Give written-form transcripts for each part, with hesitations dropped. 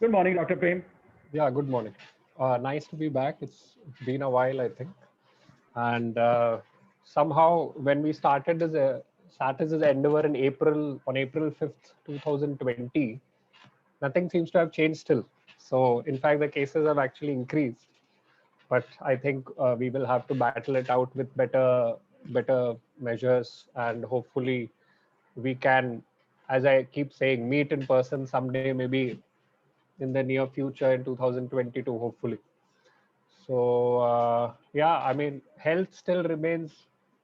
Good morning, Dr. Prem. Yeah, good morning. Nice to be back. It's been a while, I think. And somehow, when we started this endeavor in on April 5th, 2020, nothing seems to have changed still. So, in fact, the cases have actually increased. But I think we will have to battle it out with better measures, and hopefully, we can, as I keep saying, meet in person someday, maybe in the near future in 2022, hopefully. So, yeah, I mean, health still remains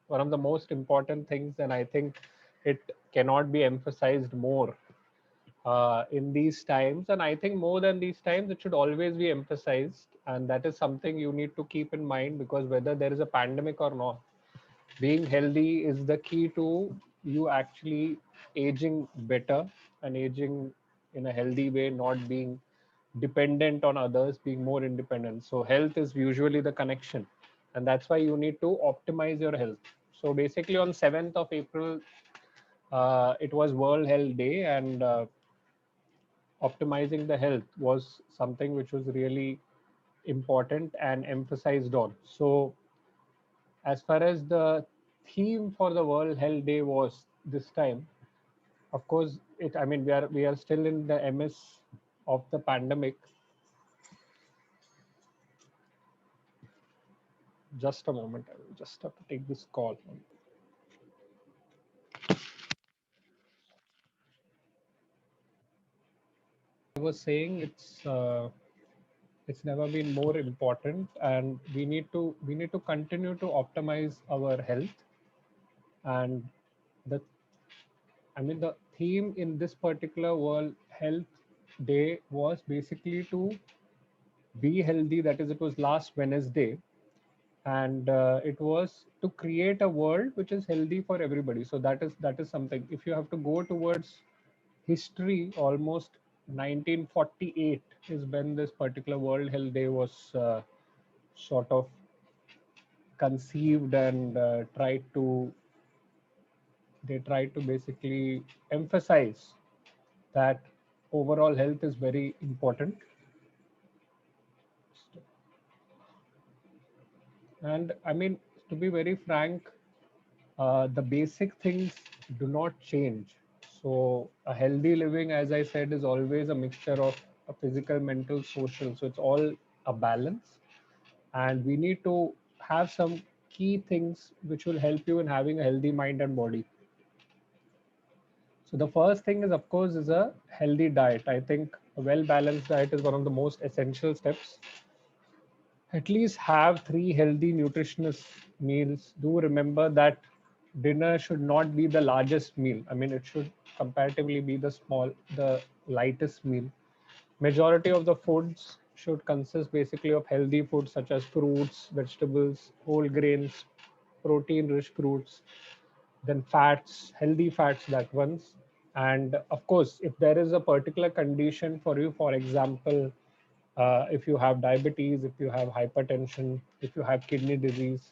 one of the most important things, and I think it cannot be emphasized more in these times. And I think more than these times, it should always be emphasized. And that is something you need to keep in mind, because whether there is a pandemic or not, being healthy is the key to you actually aging better and aging in a healthy way, not being dependent on others, being more independent. So health is usually the connection, and that's why you need to optimize your health. So basically on 7th of April, it was World Health Day, and optimizing the health was something which was really important and emphasized on. So as far as the theme for the World Health Day was this time, of course, I mean, we are still in the MS of the pandemic. Just a moment, I will just have to take this call. I was saying it's never been more important, and we need to continue to optimize our health. And the I mean, the theme in this particular World Health Day was basically to be healthy. That is, it was last Wednesday, and it was to create a world which is healthy for everybody. So that is something. If you have to go towards history, almost 1948 is when this particular World Health Day was sort of conceived, and tried to basically emphasize that overall health is very important. And I mean, to be very frank, the basic things do not change. So a healthy living, as I said, is always a mixture of a physical, mental, social. So it's all a balance, and we need to have some key things which will help you in having a healthy mind and body. So the first thing is, of course, is a healthy diet. I think a well balanced diet is one of the most essential steps. At least have three healthy nutritious meals. Do remember that dinner should not be the largest meal. I mean, it should comparatively be the lightest meal. Majority of the foods should consist basically of healthy foods such as fruits, vegetables, whole grains, protein rich fruits, then fats, healthy fats, that ones. And of course, if there is a particular condition for you, for example, if you have diabetes, if you have hypertension, if you have kidney disease,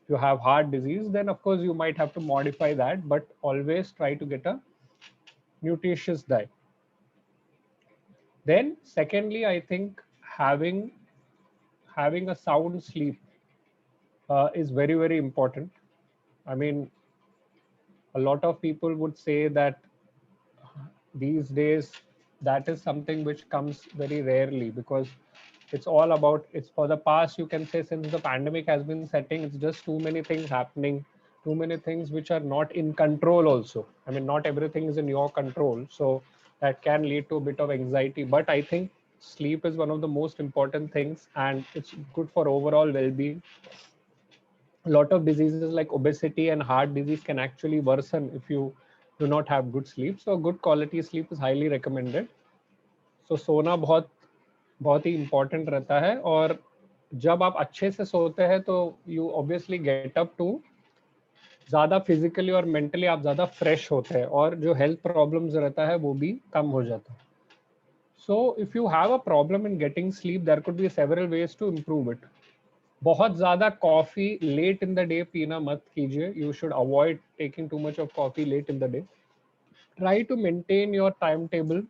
if you have heart disease, then of course you might have to modify that, but always try to get a nutritious diet. Then secondly, I think having a sound sleep is very, very important. I mean, a lot of people would say that these days that is something which comes very rarely, because it's for the past, you can say, since the pandemic has been setting, it's just too many things happening, too many things which are not in control also. I mean, not everything is in your control, so that can lead to a bit of anxiety. But I think sleep is one of the most important things, and it's good for overall well-being. A lot of diseases like obesity and heart disease can actually worsen if you do not have good sleep. So good quality sleep is highly recommended. So सोना बहुत बहुत ही important रहता है, और जब आप अच्छे से सोते हैं तो you obviously get up to ज़्यादा फिजिकली और मेंटली आप ज़्यादा फ्रेश होते हैं, और जो हेल्थ प्रॉब्लम्स रहता है वो भी कम हो जाता है. So if you have a problem in getting sleep, there could be several ways to improve it. बहुत ज़्यादा coffee late in the day पीना मत कीजिए. You should avoid taking too much of coffee late in the day. Try to maintain your timetable.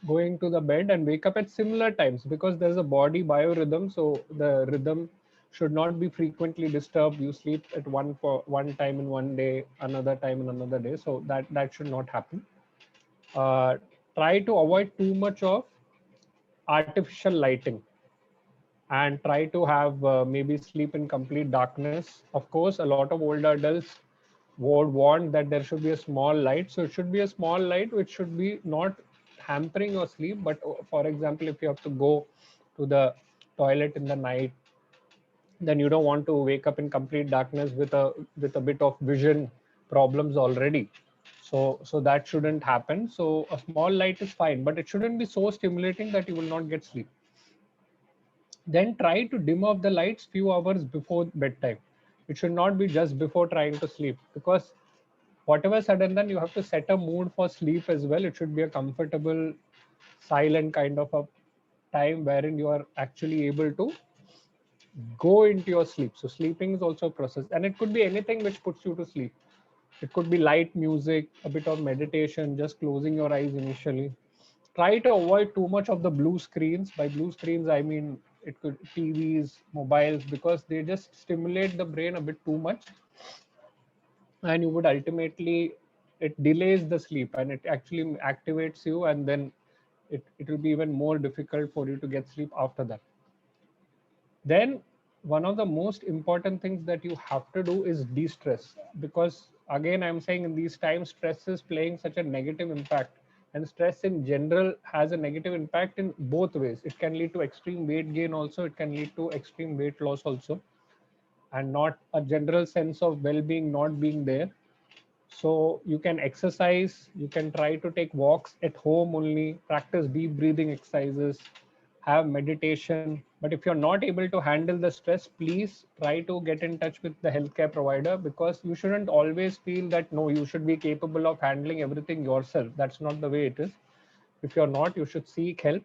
going to the bed and wake up at similar times, because there's a body biorhythm. So the rhythm should not be frequently disturbed. You sleep at one time in one day, another time in another day. So that should not happen. Uh, Try to avoid too much of artificial lighting, and try to have maybe sleep in complete darkness. Of course, a lot of older adults would want that there should be a small light. So it should be a small light which should be not hampering your sleep. But for example, if you have to go to the toilet in the night, then you don't want to wake up in complete darkness with a bit of vision problems already. So that shouldn't happen. So a small light is fine, but it shouldn't be so stimulating that you will not get sleep. Then try to dim off the lights few hours before bedtime. It should not be just before trying to sleep, because whatever said and done, you have to set a mood for sleep as well. It should be a comfortable, silent kind of a time wherein you are actually able to go into your sleep. So sleeping is also a process, and it could be anything which puts you to sleep. It could be light music, a bit of meditation, just closing your eyes initially. Try to avoid too much of the blue screens. By blue screens, I mean it could TVs, mobiles, because they just stimulate the brain a bit too much, and you would ultimately, it delays the sleep and it actually activates you, and then it will be even more difficult for you to get sleep after that. Then one of the most important things that you have to do is de-stress, because again I'm saying in these times stress is playing such a negative impact, and stress in general has a negative impact in both ways. It can lead to extreme weight gain also, it can lead to extreme weight loss also, and not a general sense of well-being not being there. So you can exercise, you can try to take walks at home only, practice deep breathing exercises, have meditation. But if you're not able to handle the stress, please try to get in touch with the healthcare provider, because you shouldn't always feel that no, you should be capable of handling everything yourself. That's not the way it is. If you're not, you should seek help,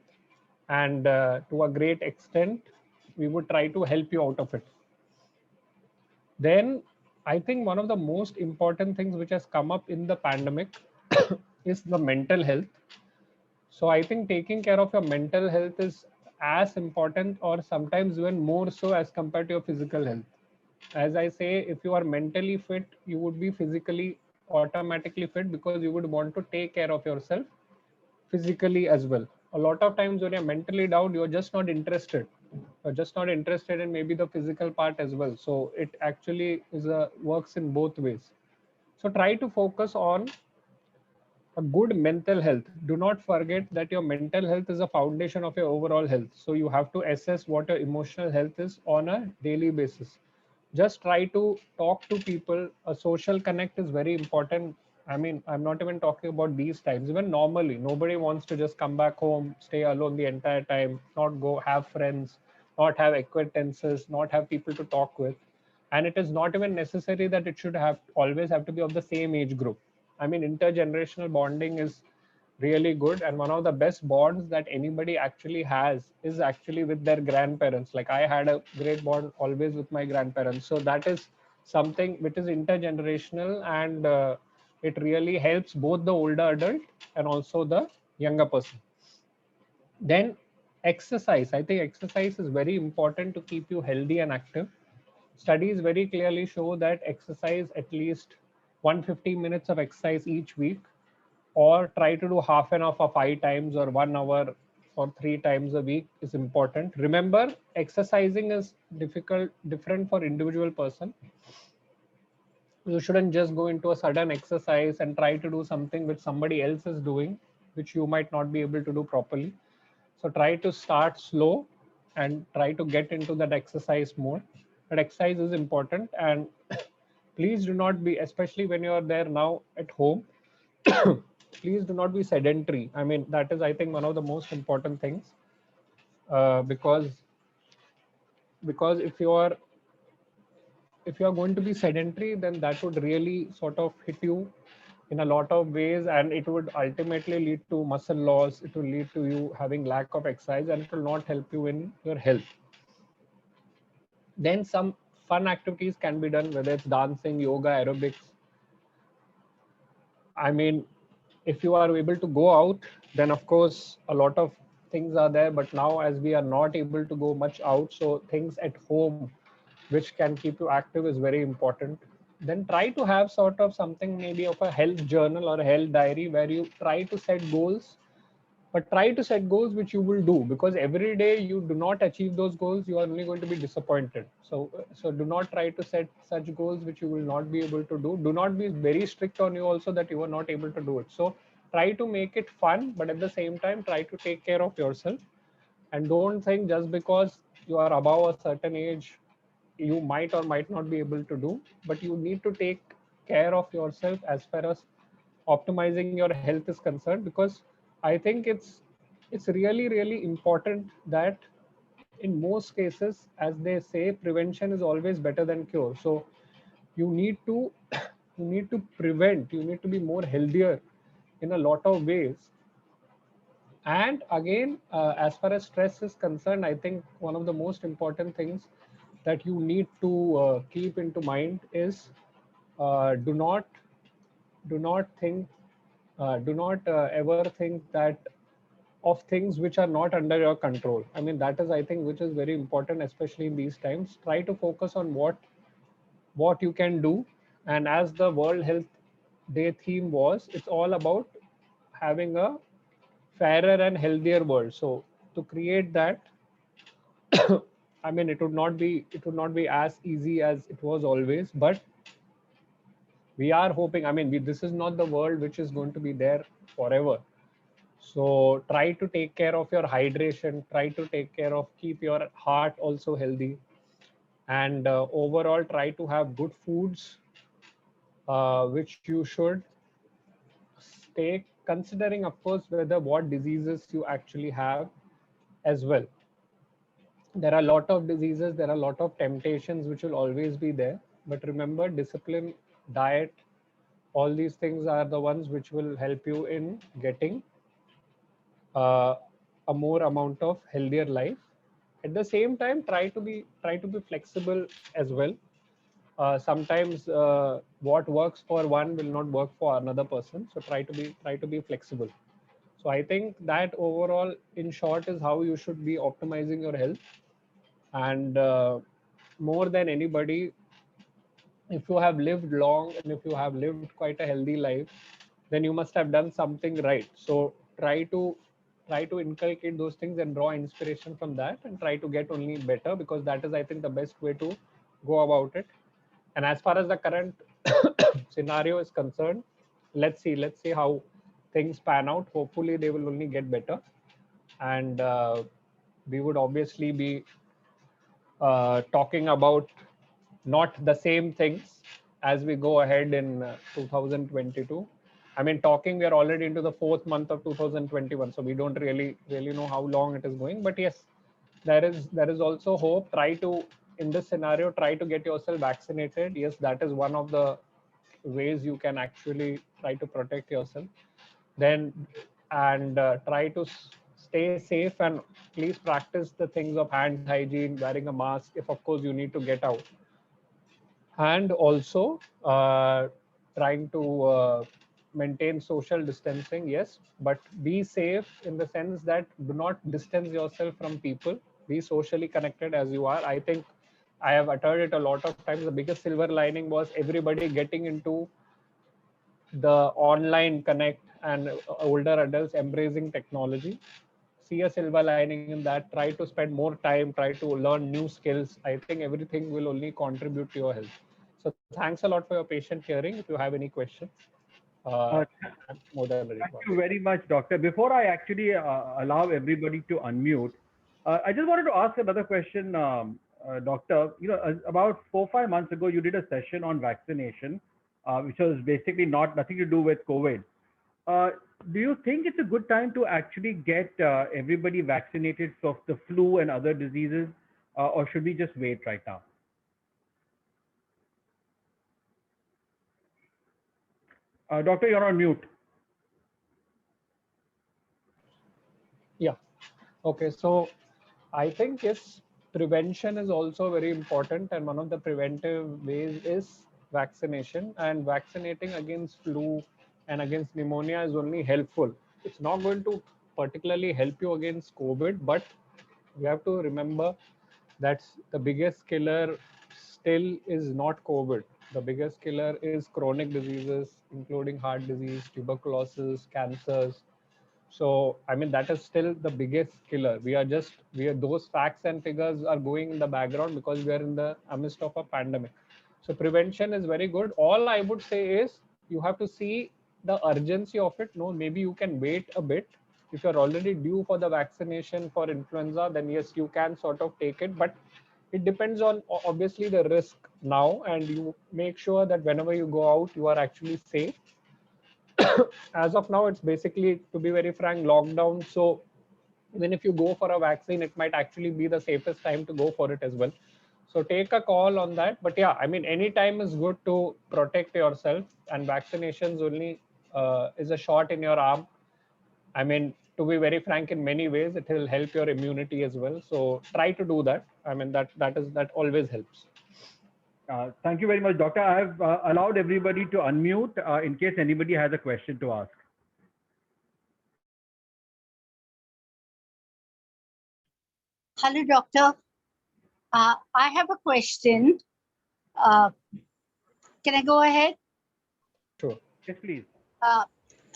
and to a great extent, we would try to help you out of it. Then I think one of the most important things which has come up in the pandemic is the mental health. So I think taking care of your mental health is as important, or sometimes even more so, as compared to your physical health. As I say, if you are mentally fit, you would be physically automatically fit, because you would want to take care of yourself physically as well. A lot of times when you're mentally down, you're just not interested. You're just not interested in maybe the physical part as well. So it actually is a works in both ways. So try to focus on a good mental health. Do not forget that your mental health is a foundation of your overall health. So you have to assess what your emotional health is on a daily basis. Just try to talk to people. A social connect is very important. I mean, I'm not even talking about these times. Even normally, nobody wants to just come back home, stay alone the entire time, not go have friends, not have acquaintances, not have people to talk with. And it is not even necessary that it should have always have to be of the same age group. I mean, intergenerational bonding is really good, and one of the best bonds that anybody actually has is actually with their grandparents. Like I had a great bond always with my grandparents. So that is something which is intergenerational, and it really helps both the older adult and also the younger person. Then exercise. I think exercise is very important to keep you healthy and active. Studies very clearly show that exercise, at least 150 minutes of exercise each week, or try to do half an hour for 5 times, or 1 hour for 3 times a week, is important. Remember, exercising is different for individual person. You shouldn't just go into a sudden exercise and try to do something which somebody else is doing, which you might not be able to do properly. So try to start slow and try to get into that exercise mode. But exercise is important, and please do not be, especially when you are there now at home, please do not be sedentary. I mean, that is, I think, one of the most important things, because if you are going to be sedentary, then that would really sort of hit you in a lot of ways, and it would ultimately lead to muscle loss. It will lead to you having lack of exercise, and it will not help you in your health. Then some fun activities can be done, whether it's dancing, yoga, aerobics. I mean, if you are able to go out, then of course a lot of things are there. But now, as we are not able to go much out, so things at home which can keep you active is very important. Then try to have sort of something maybe of a health journal or a health diary where you try to set goals, but try to set goals which you will do, because every day you do not achieve those goals, you are only going to be disappointed. So do not try to set such goals which you will not be able to do. Do not be very strict on you also that you are not able to do it. So try to make it fun, but at the same time try to take care of yourself. And don't think just because you are above a certain age you might or might not be able to do, but you need to take care of yourself as far as optimizing your health is concerned, because I think it's really really important that in most cases, as they say, prevention is always better than cure. So you need to you need to prevent, you need to be more healthier in a lot of ways. And again, as far as stress is concerned, I think one of the most important things that you need to keep into mind is do not do not think do not ever think that of things which are not under your control. I mean, that is, I think, which is very important, especially in these times. Try to focus on what you can do. And as the World Health Day theme was, it's all about having a fairer and healthier world. So to create that, I mean, it would not be as easy as it was always, but we are hoping. I mean, this is not the world which is going to be there forever. So try to take care of your hydration. Try to take care of keep your heart also healthy, and overall try to have good foods, which you should take, considering of course whether what diseases you actually have as well. There are a lot of diseases, there are a lot of temptations which will always be there, but remember, discipline, diet, all these things are the ones which will help you in getting uh, a more amount of healthier life. At the same time, try to be flexible as well. Sometimes what works for one will not work for another person, so try to be flexible. So I think that overall, in short, is how you should be optimizing your health. And more than anybody, if you have lived long and if you have lived quite a healthy life, then you must have done something right. So try to inculcate those things and draw inspiration from that, and try to get only better, because that is, I think, the best way to go about it. And as far as the current scenario is concerned, let's see how things pan out. Hopefully they will only get better, and we would obviously be talking about not the same things as we go ahead in 2022. I mean, talking, we are already into the fourth month of 2021, so we don't really know how long it is going. But yes, there is also hope. Try to, in this scenario, try to get yourself vaccinated. Yes, that is one of the ways you can actually try to protect yourself. Then, and try to stay safe, and please practice the things of hand hygiene, wearing a mask if of course you need to get out, and also trying to maintain social distancing. Yes, but be safe in the sense that do not distance yourself from people. Be socially connected as you are. I think I have uttered it a lot of times. The biggest silver lining was everybody getting into the online connect, and older adults embracing technology. See a silver lining in that. Try to spend more time, try to learn new skills. I think everything will only contribute to your health. So thanks a lot for your patient hearing. If you have any questions, Uh, I'm more than ready to Thank answer. you very much, Doctor. Before I actually allow everybody to unmute, I just wanted to ask another question, Doctor. About 4 5 months ago, you did a session on vaccination, which was basically not nothing to do with COVID. Uh, do you think it's a good time to actually get everybody vaccinated for the flu and other diseases, or should we just wait right now? Doctor, you're on mute. Yeah. Okay. So I think yes, prevention is also very important, and one of the preventive ways is vaccination, and vaccinating against flu and against pneumonia is only helpful. It's not going to particularly help you against COVID, but you have to remember that the biggest killer still is not COVID. The biggest killer is chronic diseases, including heart disease, tuberculosis, cancers. So, I mean, that is still the biggest killer. Those facts and figures are going in the background because we are in the midst of a pandemic. So, prevention is very good. All I would say is you have to see the urgency of it. No, maybe you can wait a bit. If you're already due for the vaccination for influenza, then yes, you can sort of take it. But it depends on obviously the risk now, and you make sure that whenever you go out, you are actually safe. As of now, it's basically, to be very frank, lockdown. So even if you go for a vaccine, it might actually be the safest time to go for it as well. So take a call on that. But yeah, I mean, any time is good to protect yourself, and vaccinations only is a shot in your arm. I mean, to be very frank, in many ways, it will help your immunity as well. So try to do that. I mean, that always helps. Thank you very much, Doctor. I have allowed everybody to unmute in case anybody has a question to ask. Hello, Doctor. I have a question. Can I go ahead? Sure. Yes, please.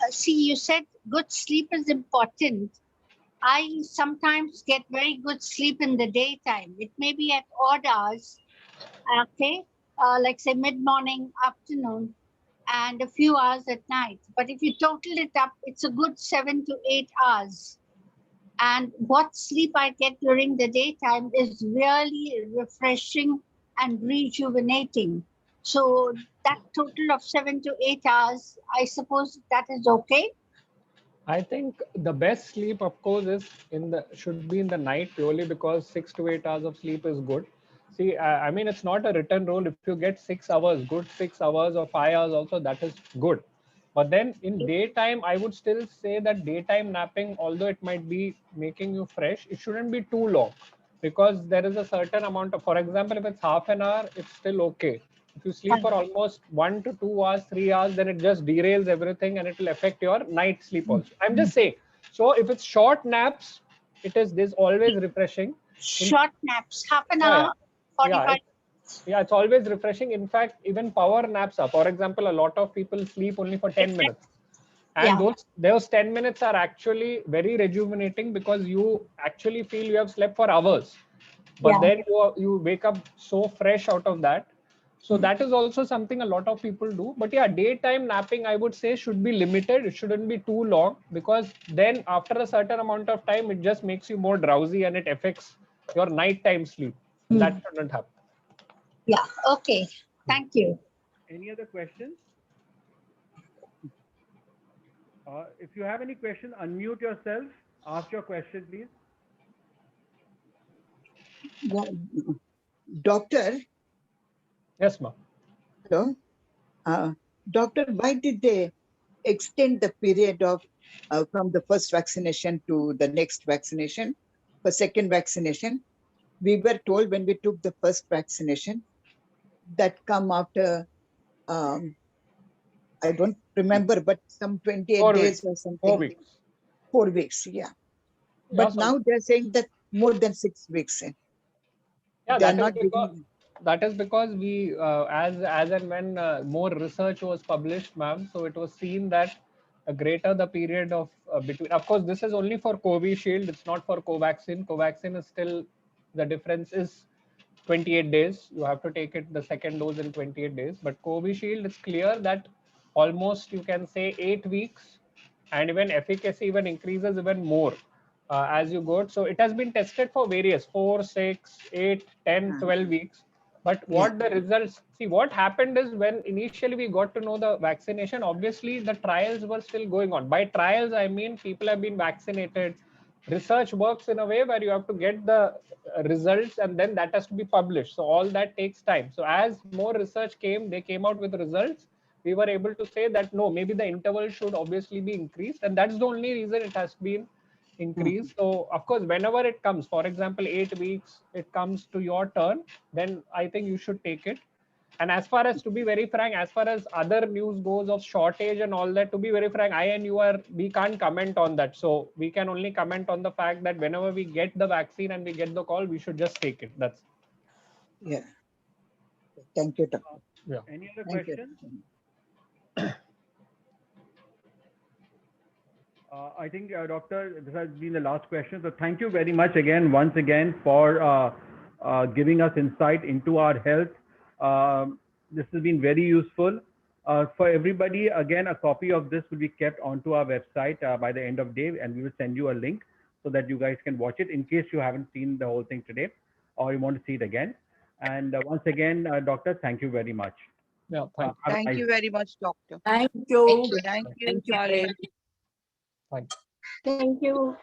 See, you said good sleep is important. I sometimes get very good sleep in the daytime. It may be at odd hours, okay, like say mid-morning, afternoon, and a few hours at night. But if you total it up, it's a good 7 to 8 hours. And what sleep I get during the daytime is really refreshing and rejuvenating. So that total of 7 to 8 hours, I suppose that is okay. I think the best sleep, of course, should be in the night, purely because 6 to 8 hours of sleep is good. See, I mean, it's not a written rule. If you get 6 hours, good 6 hours or 5 hours, also that is good. But then in daytime, I would still say that daytime napping, although it might be making you fresh, it shouldn't be too long, because there is a certain amount of, for example, if it's half an hour, it's still okay. If you sleep for almost 1 to 2 hours, 3 hours, then it just derails everything and it will affect your night sleep also. I'm just saying. So if it's short naps, this always refreshing. Short naps, half an Yeah, hour, 45. Yeah, it's always refreshing. In fact, even power naps are. For example, a lot of people sleep only for 10 minutes. And those 10 minutes are actually very rejuvenating, because you actually feel you have slept for hours. But then you wake up so fresh out of that. So that is also something a lot of people do. But yeah, daytime napping, I would say, should be limited. It shouldn't be too long, because then after a certain amount of time, it just makes you more drowsy and it affects your nighttime sleep. That shouldn't happen. Yeah, okay. Thank you. Any other questions? If you have any questions, unmute yourself. Ask your question, please. Doctor? Yes, ma'am. Hello? Doctor, why did they extend the period of from the first vaccination to the next vaccination, for second vaccination? We were told when we took the first vaccination that come after, I don't remember, but some 28 days or something. 4 weeks. 4 weeks, yeah. But now they're saying that more than 6 weeks. Yeah, that is because we, as and when more research was published, ma'am, so it was seen that a greater the period of between. Of course, this is only for Covishield. It's not for Covaxin. Covaxin is still, the difference is 28 days. You have to take it, the second dose, in 28 days. But Covishield, it's clear that almost, you can say, 8 weeks, and even efficacy even increases even more as you go. So it has been tested for various 4, 6, 8, 10, 12 weeks. But what the results, see, what happened is, when initially we got to know the vaccination, obviously the trials were still going on. By trials, I mean people have been vaccinated. Research works in a way where you have to get the results, and then that has to be published. So all that takes time. So as more research came, they came out with results. We were able to say that no, maybe the interval should obviously be increased, and that's the only reason it has been increased. So of course, whenever it comes, for example, 8 weeks, it comes to your turn, then I think you should take it. And as far as, to be very frank, as far as other news goes of shortage and all that, to be very frank, I and you we can't comment on that. So we can only comment on the fact that whenever we get the vaccine and we get the call, we should just take it. That's Yeah. Thank you, doctor. Any other Thank you. questions? I think, Doctor, this has been the last question. So thank you very much once again, for giving us insight into our health. This has been very useful. For everybody, again, a copy of this will be kept onto our website by the end of day, and we will send you a link so that you guys can watch it in case you haven't seen the whole thing today or you want to see it again. And once again, Doctor, thank you very much. yeah. Thank you. Have a Thank nice you very much, doctor. Thank you. Thank you, Thank you, Charlie. Prem. Thank you.